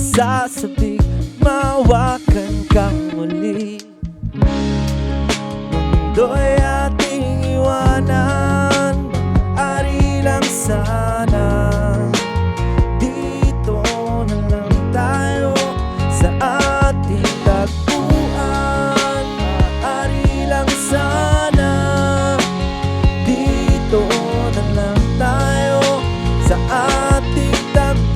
sasabik, mawakan kang muli. Mundo'y ating iwanan, ari lang sana. Dito na lang tayo sa ating tagpuan, ari lang sana. Dito na lang tayo sa ating tagpuan.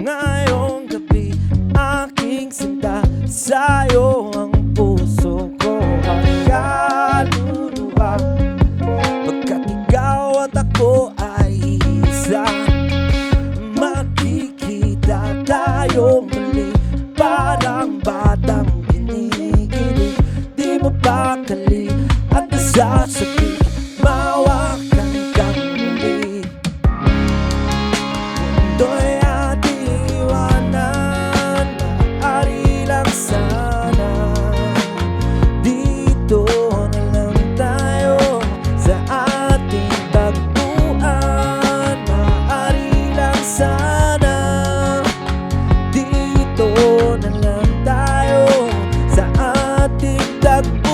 Ngayong gabi aking sinta, sa'yo ang puso ko ang kaluluwa. Pagkat ikaw at ako ay isa, makikita tayo muli, parang batang kinikilig. Di mapakali at nasasabik, mawakan kang muli. Mundo'y ating iwanan, maaari lang sana. Dito na lang tayo sa ating tagpuan, maaari lang sana. Dito na lang tayo sa ating tagpuan.